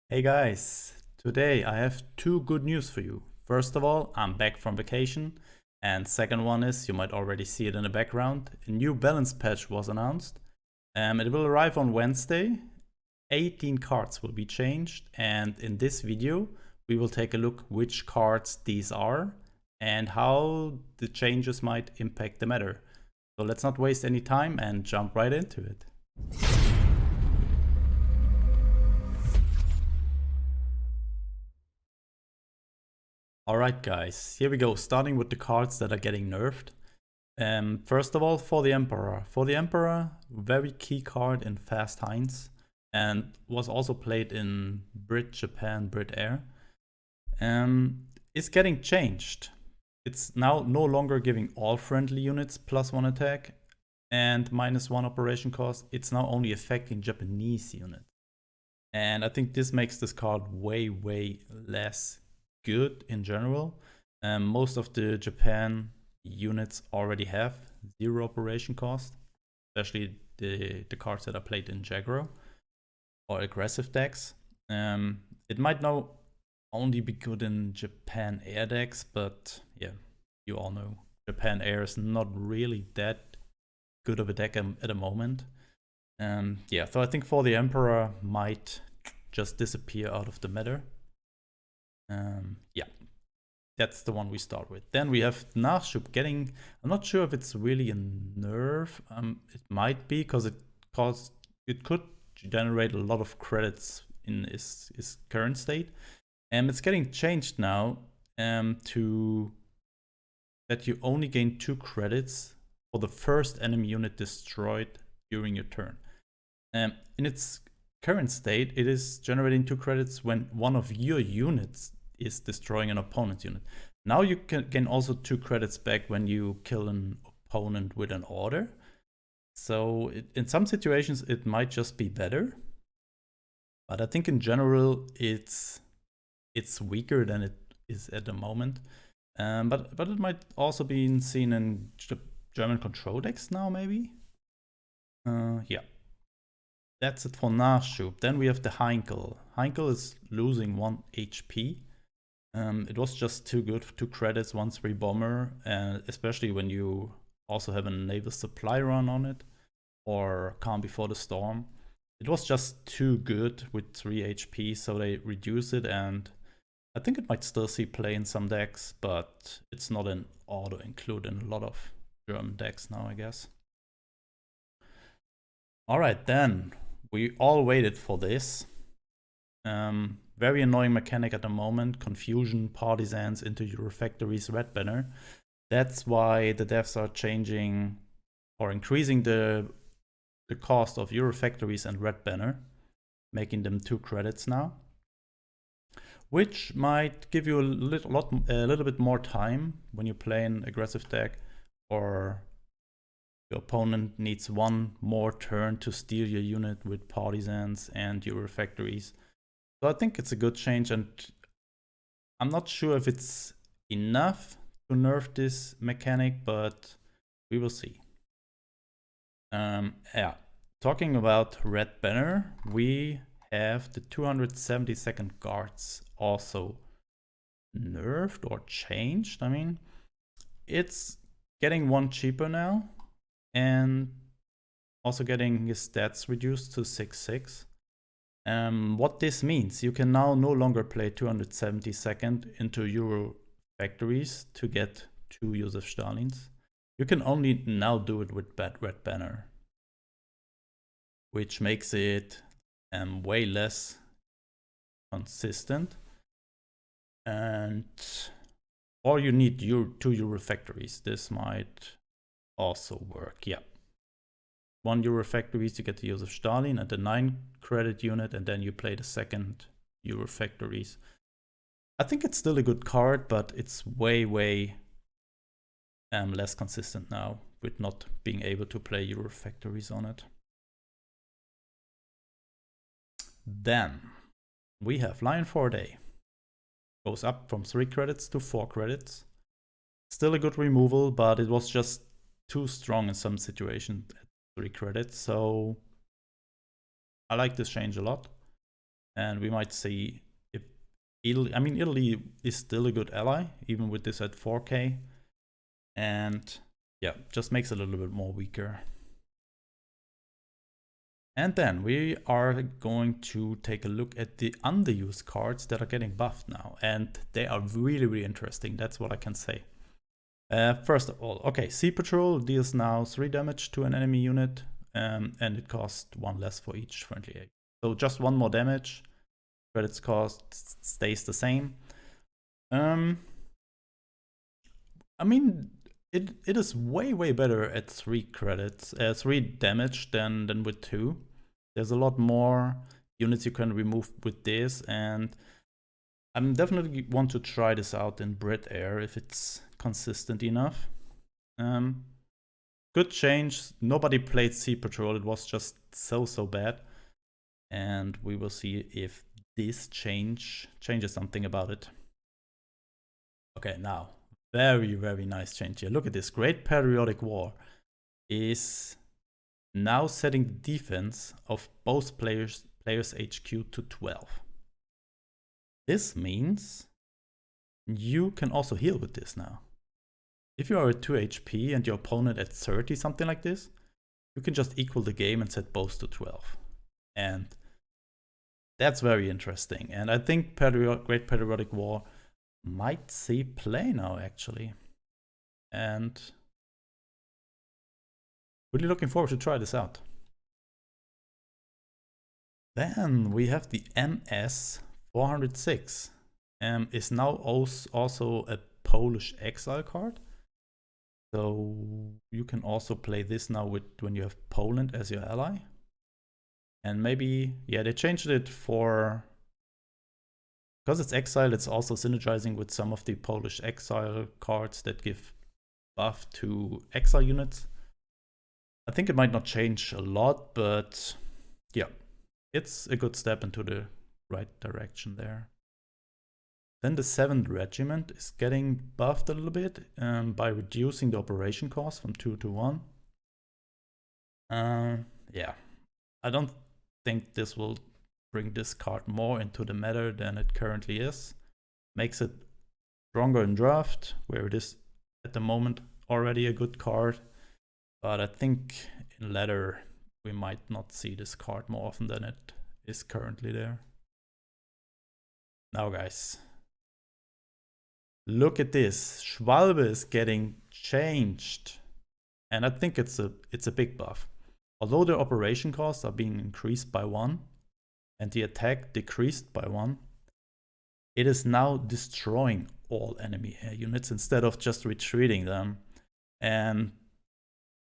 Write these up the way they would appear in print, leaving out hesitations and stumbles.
Hey guys, today I have two good news for you. First of all, I'm back from vacation, and second one is, you might already see it in the background, a new balance patch was announced. It will arrive on Wednesday. 18 cards will be changed, and in this video we will take a look which cards these are and how the changes might impact the meta. So let's not waste any time and jump right into it. Alright guys, here we go, starting with the cards that are getting nerfed. First of all, for the Emperor. For the Emperor, very key card in Fast Heinz, and was also played in Brit Japan, Brit Air. Is getting changed. It's now no longer giving all friendly units +1 attack and -1 operation cost. It's now only affecting Japanese units. And I think this makes this card way less good in general. Most of the Japan units already have 0 operation cost, especially the cards that are played in Jaggro or aggressive decks. It might now only be good in Japan Air decks, but yeah, you all know Japan Air is not really that good of a deck at the moment. Yeah, so I think for the Emperor might just disappear out of the meta. Yeah, that's the one we start with. Then we have Nachschub getting, I'm not sure if it's really a nerf. It might be, because it could generate a lot of credits in its current state. And it's getting changed now to that you only gain 2 credits for the first enemy unit destroyed during your turn. In its current state, it is generating 2 credits when one of your units is destroying an opponent's unit. Now you can gain also 2 credits back when you kill an opponent with an order. So in some situations it might just be better, but I think in general it's weaker than it is at the moment. But it might also be seen in German control decks now, maybe. Yeah. That's it for Nachschub. Then we have the Heinkel. Heinkel is losing 1 HP. It was just too good, 2 credits, 1/3 bomber, especially when you also have a naval supply run on it, or Calm Before the Storm. It was just too good with 3 HP, so they reduce it, and I think it might still see play in some decks, but it's not an auto include in a lot of German decks now, I guess. Alright, then we all waited for this. Very annoying mechanic at the moment, confusion, partisans into Eurofactory's red banner. That's why the devs are changing or increasing the cost of Eurofactories and red banner, making them 2 credits now, which might give you a little bit more time when you play an aggressive deck, or your opponent needs 1 more turn to steal your unit with partisans and Eurofactories. So I think it's a good change, and I'm not sure if it's enough to nerf this mechanic, but we will see. Yeah, talking about red banner, we have the 270-second guards also nerfed or changed. I mean, it's getting 1 cheaper now, and also getting his stats reduced to 6/6. What this means, you can now no longer play 270-second into Euro factories to get 2 Josef Stalins. You can only now do it with red banner, which makes it way less consistent. Or you need 2 Euro factories. This might also work, yeah. 1 Eurofactories to get the Josef Stalin and the 9 credit unit, and then you play the second Eurofactories. I think it's still a good card, but it's way less consistent now with not being able to play Eurofactories on it. Then we have Lion for a Day. Goes up from 3 credits to 4 credits. Still a good removal, but it was just too strong in some situations. 3 credits, so I like this change a lot. And we might see if Italy, I mean, Italy is still a good ally, even with this at 4K. And yeah, just makes it a little bit more weaker. And then we are going to take a look at the underused cards that are getting buffed now. And they are really, really interesting. That's what I can say. First of all, okay, Sea Patrol deals now 3 damage to an enemy unit. And it costs 1 less for each friendly egg. So just 1 more damage. Credits cost stays the same. I mean, it is way better at 3 credits, 3 damage than with 2. There's a lot more units you can remove with this, and I'm definitely want to try this out in Brit Air if it's consistent enough. Good change. Nobody played Sea Patrol. It was just so bad, and we will see if this changes something about it. Okay, now very nice change here. Look at this. Great Periodic War is now setting the defense of both players HQ to 12. This means you can also heal with this now. If you are at 2 HP and your opponent at 30, something like this, you can just equal the game and set both to 12. And that's very interesting. And I think Great Periodic War might see play now, actually. And really looking forward to try this out. Then we have the MS 406. Is now also a Polish exile card. So you can also play this now when you have Poland as your ally. And maybe, yeah, they changed it for, because it's exile, it's also synergizing with some of the Polish exile cards that give buff to exile units. I think it might not change a lot, but yeah, it's a good step into the right direction there. Then the 7th Regiment is getting buffed a little bit by reducing the operation cost from 2 to 1. Yeah, I don't think this will bring this card more into the meta than it currently is. Makes it stronger in draft, where it is at the moment already a good card. But I think in ladder we might not see this card more often than it is currently there. Now guys, look at this. Schwalbe is getting changed. And I think it's a big buff. Although the operation costs are being increased by 1 and the attack decreased by 1, it is now destroying all enemy air units instead of just retreating them. And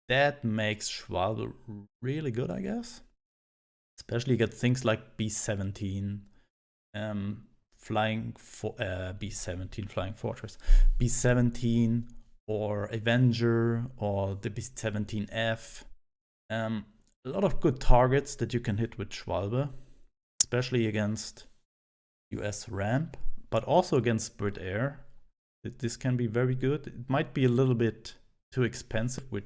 that makes Schwalbe really good, I guess. Especially get things like B17, B17 Flying Fortress, B17 or Avenger or the B17F. A lot of good targets that you can hit with Schwalbe, especially against US ramp, but also against Brit Air. This can be very good. It might be a little bit too expensive with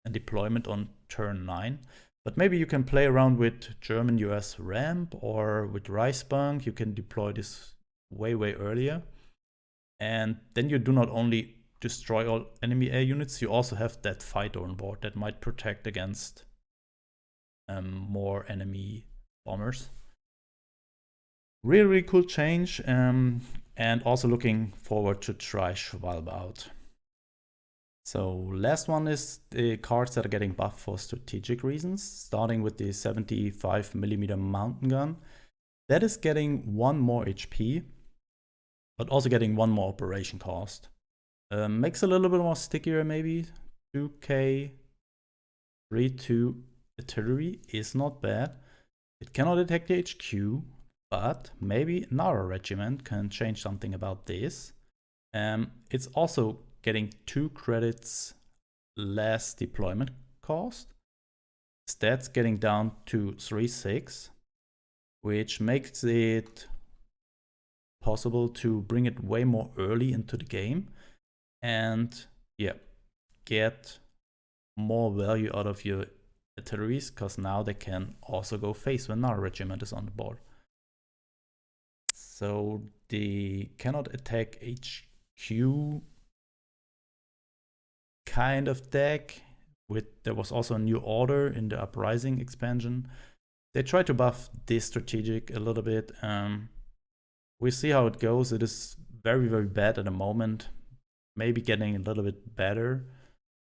a deployment on turn 9, but maybe you can play around with German US ramp or with Reichsbank. You can deploy this way earlier, and then you do not only destroy all enemy air units, you also have that fighter on board that might protect against more enemy bombers. Really cool change, and also looking forward to try Schwalbe out. So last one is the cards that are getting buffed for strategic reasons, starting with the 75mm mountain gun. That is getting 1 more HP, but also getting 1 more operation cost. Makes it a little bit more stickier maybe. 2k 3-2 artillery is not bad. It cannot attack the HQ, but maybe another regiment can change something about this. It's also getting 2 credits less deployment cost. Stats getting down to 3-6, which makes it possible to bring it way more early into the game and yeah, get more value out of your artilleries, because now they can also go face when another regiment is on the board. So the cannot attack HQ kind of deck. There was also a new order in the Uprising expansion. They try to buff this strategic a little bit. We see how it goes. It is very, very bad at the moment. Maybe getting a little bit better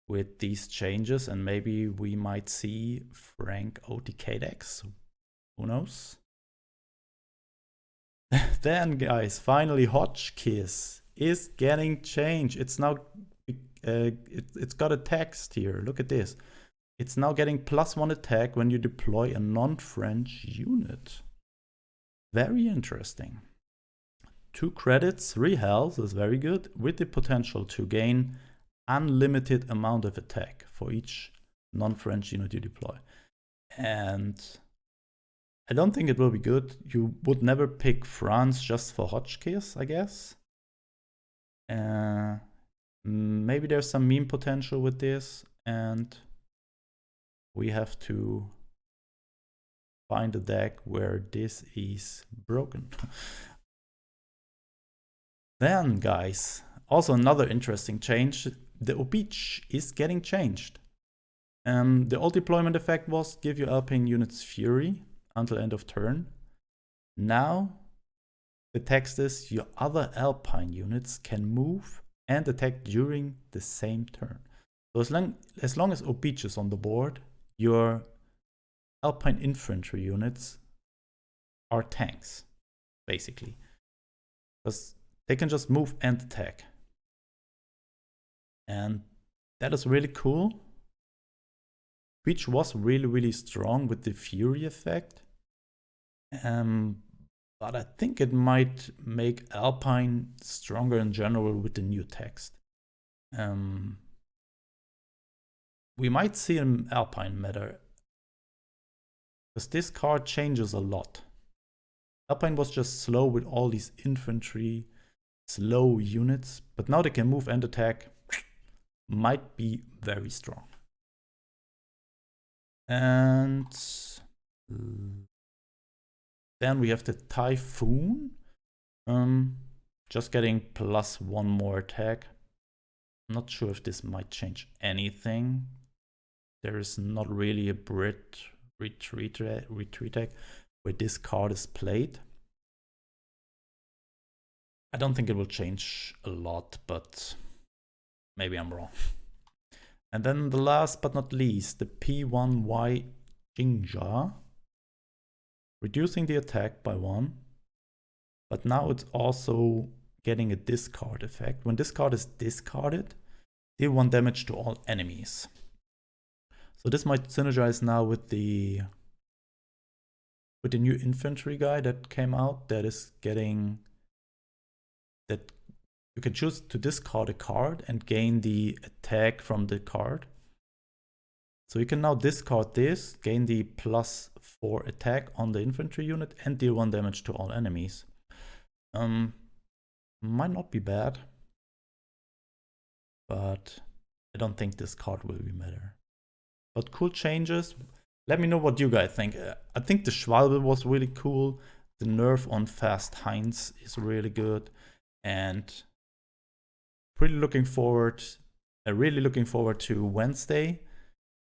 with these changes, and maybe we might see Frank OTK decks. Who knows? Then, guys, finally, Hotchkiss is getting changed. It's now it's got a text here. Look at this. It's now getting +1 attack when you deploy a non-French unit. Very interesting. 2 credits, 3 health is very good, with the potential to gain unlimited amount of attack for each non-French unit you deploy. And I don't think it will be good. You would never pick France just for Hotchkiss, I guess. Maybe there's some meme potential with this, and we have to find a deck where this is broken. Then, guys, also another interesting change. The Obich is getting changed. The old deployment effect was give your Alpine units Fury until end of turn. Now, the text is your other Alpine units can move and attack during the same turn. So as long as Obich is on the board, your Alpine infantry units are tanks, basically. Because they can just move and attack. And that is really cool. Which was really, really strong with the Fury effect. But I think it might make Alpine stronger in general with the new text. We might see an Alpine meta, because this card changes a lot. Alpine was just slow with all these infantry, slow units, but now they can move and attack. Might be very strong. And then we have the Typhoon. Just getting +1 more attack. I'm not sure if this might change anything. There is not really a Brit retreat deck where this card is played. I don't think it will change a lot, but maybe I'm wrong. And then the last but not least, the P1Y Jinja. Reducing the attack by 1. But now it's also getting a discard effect. When this card is discarded, deal 1 damage to all enemies. So this might synergize now with the new infantry guy that came out, that is getting that you can choose to discard a card and gain the attack from the card. So you can now discard this, gain the +4 attack on the infantry unit, and deal 1 damage to all enemies. Might not be bad, but I don't think this card will be better. But cool changes. Let me know what you guys think. I think the Schwalbe was really cool. The nerf on Fast Heinz is really good, and really looking forward to Wednesday.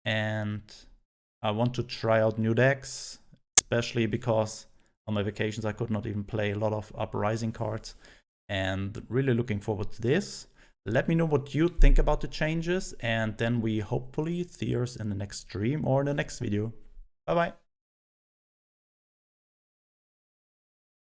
And I want to try out new decks, especially because on my vacations I could not even play a lot of Uprising cards, and really looking forward to this. Let me know what you think about the changes, and then we hopefully see us in the next stream or in the next video. Bye bye.